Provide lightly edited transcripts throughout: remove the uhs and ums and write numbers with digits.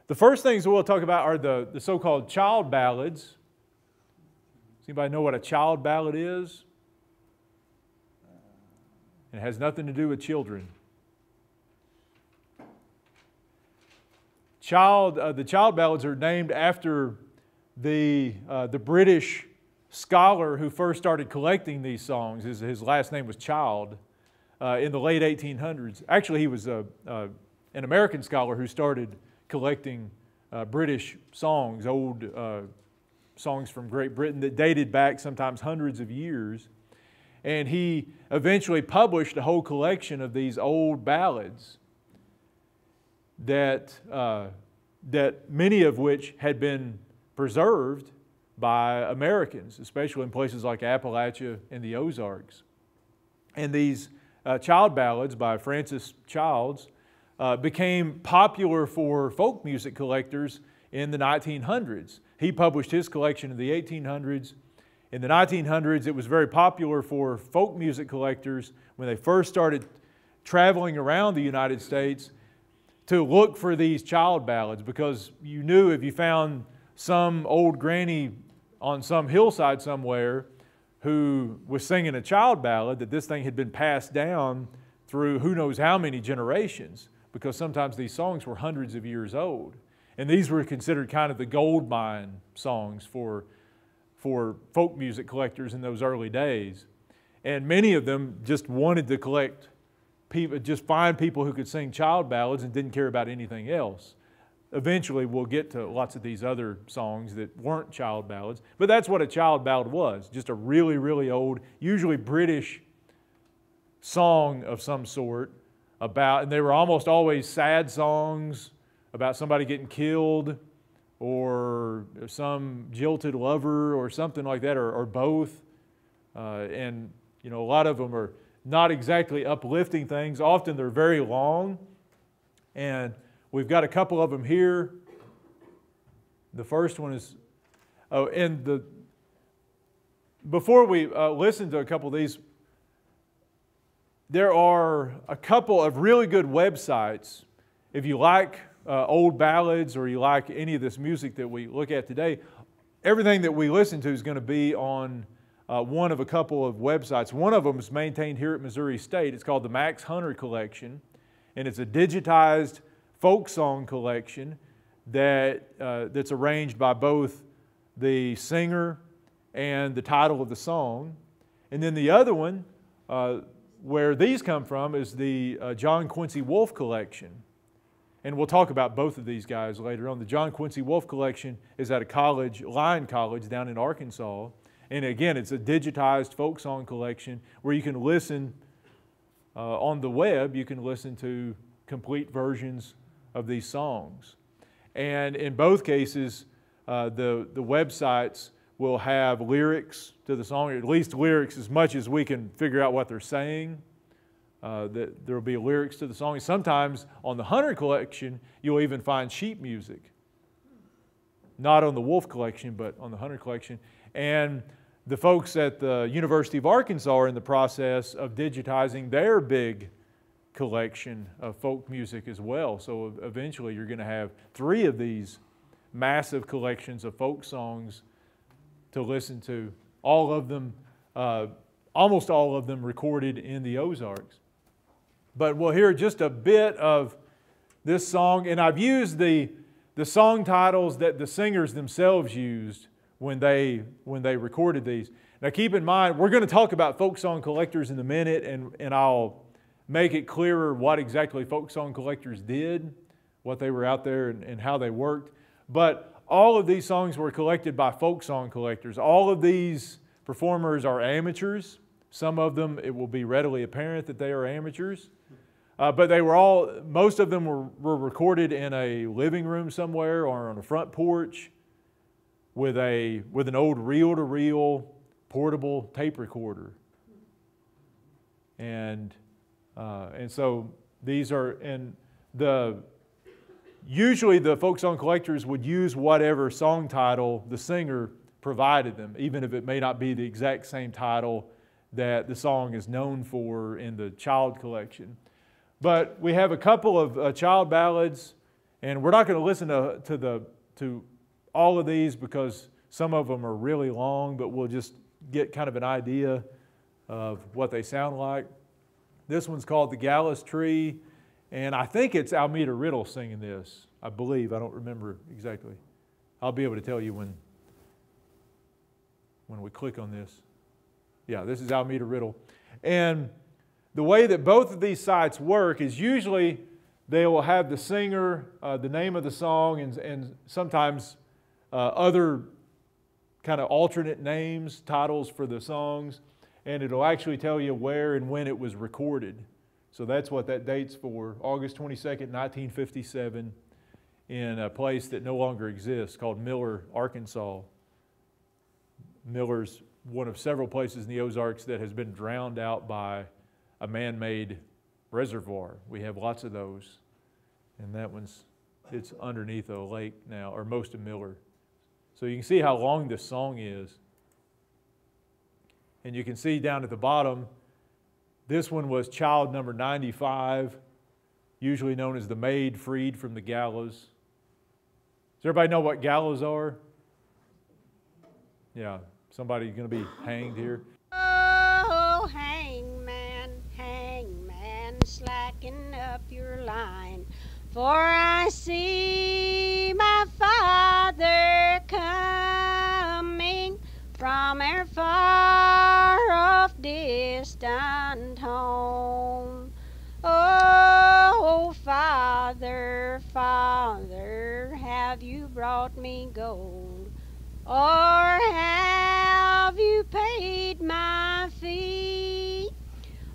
The first things we'll talk about are the so-called child ballads. Does anybody know what a child ballad is? It has nothing to do with children. The child ballads are named after the British scholar who first started collecting these songs. His last name was Child in the late 1800s. Actually, he was an American scholar who started collecting British songs, old songs from Great Britain that dated back sometimes hundreds of years. And he eventually published a whole collection of these old ballads that many of which had been preserved by Americans, especially in places like Appalachia and the Ozarks. And these child ballads by Francis Childs became popular for folk music collectors in the 1900s. He published his collection in the 1800s. In the 1900s, it was very popular for folk music collectors when they first started traveling around the United States to look for these child ballads, because you knew if you found some old granny on some hillside somewhere who was singing a child ballad, that this thing had been passed down through who knows how many generations, because sometimes these songs were hundreds of years old. And these were considered kind of the gold mine songs for folk music collectors in those early days. And many of them just wanted to collect people, just find people who could sing child ballads and didn't care about anything else. Eventually we'll get to lots of these other songs that weren't child ballads, but that's what a child ballad was, just a really, really old, usually British song of some sort about, and they were almost always sad songs about somebody getting killed or some jilted lover or something like that, or both. And you know, a lot of them are not exactly uplifting things. Often they're very long, and we've got a couple of them here. The first one is, before we listen to a couple of these, there are a couple of really good websites. If you like old ballads or you like any of this music that we look at today, everything that we listen to is going to be on one of a couple of websites. One of them is maintained here at Missouri State. It's called the Max Hunter Collection, and it's a digitized folk song collection that's arranged by both the singer and the title of the song. And then the other one, where these come from, is the John Quincy Wolfe Collection. And we'll talk about both of these guys later on. The John Quincy Wolfe Collection is at a college, Lyon College down in Arkansas. And again, it's a digitized folk song collection where you can listen on the web, you can listen to complete versions of these songs. And in both cases, the websites will have lyrics to the song, or at least lyrics as much as we can figure out what they're saying. That there will be lyrics to the song. And sometimes on the Hunter Collection, you'll even find sheet music. Not on the Wolfe Collection, but on the Hunter Collection. And the folks at the University of Arkansas are in the process of digitizing their big collection of folk music as well. So eventually you're going to have 3 of these massive collections of folk songs to listen to. All of them, almost all of them recorded in the Ozarks. But we'll hear just a bit of this song, and I've used the song titles that the singers themselves used when they recorded these. Now keep in mind, we're going to talk about folk song collectors in a minute, and I'll make it clearer what exactly folk song collectors did, what they were out there and how they worked. But all of these songs were collected by folk song collectors. All of these performers are amateurs. Some of them, it will be readily apparent that they are amateurs. But they were most of them were recorded in a living room somewhere or on a front porch with an old reel-to-reel portable tape recorder. And so these are, usually the folk song collectors would use whatever song title the singer provided them, even if it may not be the exact same title that the song is known for in the child collection. But we have a couple of child ballads, And we're not going to listen to all of these because some of them are really long, but we'll just get kind of an idea of what they sound like. This one's called The Gallows Tree, and I think it's Almeda Riddle singing this. I believe. I don't remember exactly. I'll be able to tell you when we click on this. Yeah, this is Almeda Riddle. And the way that both of these sites work is usually they will have the singer, the name of the song, and sometimes other kind of alternate names, titles for the songs, and it'll actually tell you where and when it was recorded. So that's what that date's for, August 22nd, 1957, in a place that no longer exists called Miller, Arkansas. Miller's one of several places in the Ozarks that has been drowned out by a man-made reservoir. We have lots of those, and it's underneath a lake now, or most of Miller. So you can see how long this song is. And you can see down at the bottom, this one was child number 95, usually known as the maid freed from the gallows. Does everybody know what gallows are? Yeah, somebody's going to be hanged here. Oh, hangman, hangman, slacken up your line, for I see my father coming from a far off distant home. Oh, Father, Father, have you brought me gold? Or have you paid my fee?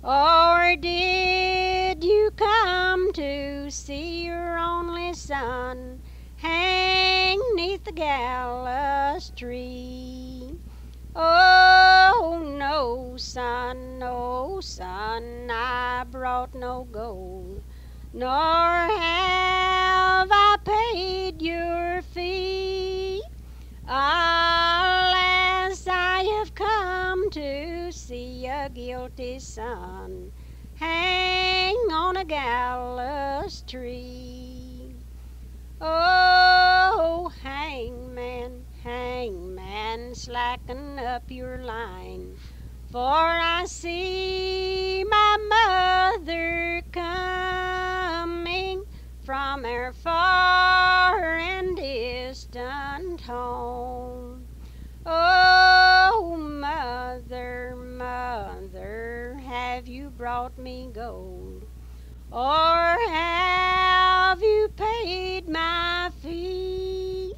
Or did you come to see your only son hang 'neath the gallows tree? Oh, no, son, I brought no gold, nor have I paid your fee. Alas, I have come to see a guilty son hang on a gallows tree. Oh, hangman, hangman, slacken up your line, for I see my mother coming from her far and distant home. Oh, mother, mother, have you brought me gold? Or have you paid my fee?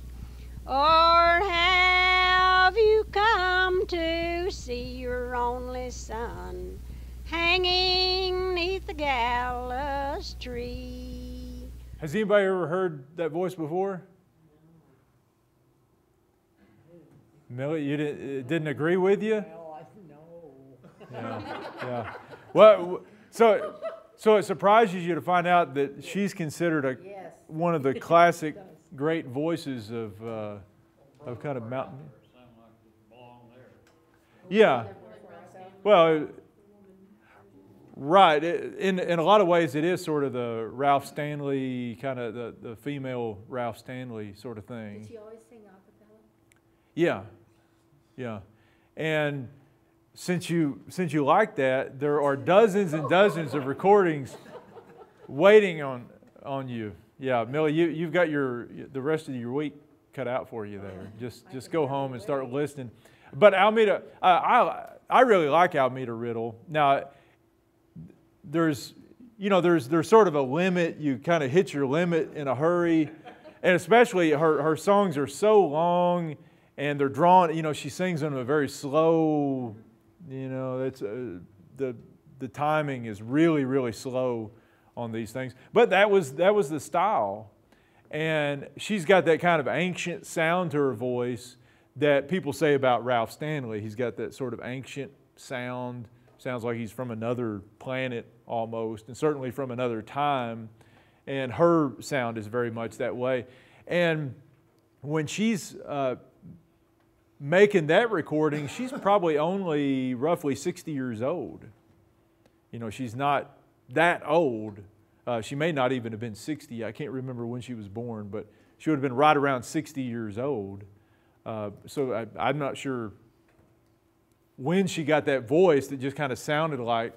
Or have you come to see your only son hanging 'neath the gallows tree? Has anybody ever heard that voice before? Millie, it didn't agree with you? Well, no. Yeah. Well, so it surprises you to find out that she's considered Yes. one of the classic great voices of kind of mountain. Yeah. Well, right. In a lot of ways, it is sort of the Ralph Stanley, kind of the female Ralph Stanley sort of thing. Did she always sing a cappella? Yeah. Yeah. And since you like that, there are dozens and dozens of recordings waiting on you. Yeah, Millie, you've got the rest of your week cut out for you there. Just go home and start listening. But Almeda, I really like Almeda Riddle. Now, there's sort of a limit. You kind of hit your limit in a hurry, and especially her songs are so long and they're drawn. She sings them a very slow. It's the timing is really, really slow on these things. But that was the style. And she's got that kind of ancient sound to her voice that people say about Ralph Stanley. He's got that sort of ancient sound. Sounds like he's from another planet almost, and certainly from another time. And her sound is very much that way. And when she's making that recording, she's probably only roughly 60 years old. She's not that old. She may not even have been 60. I can't remember when she was born, but she would have been right around 60 years old. So I'm not sure when she got that voice that just kind of sounded like,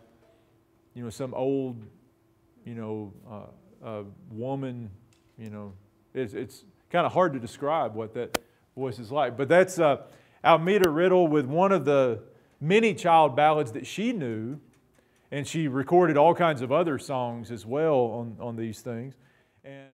some old, woman. It's kind of hard to describe what that voice is like. But that's Almeda Riddle with one of the many child ballads that she knew, and she recorded all kinds of other songs as well on these things. And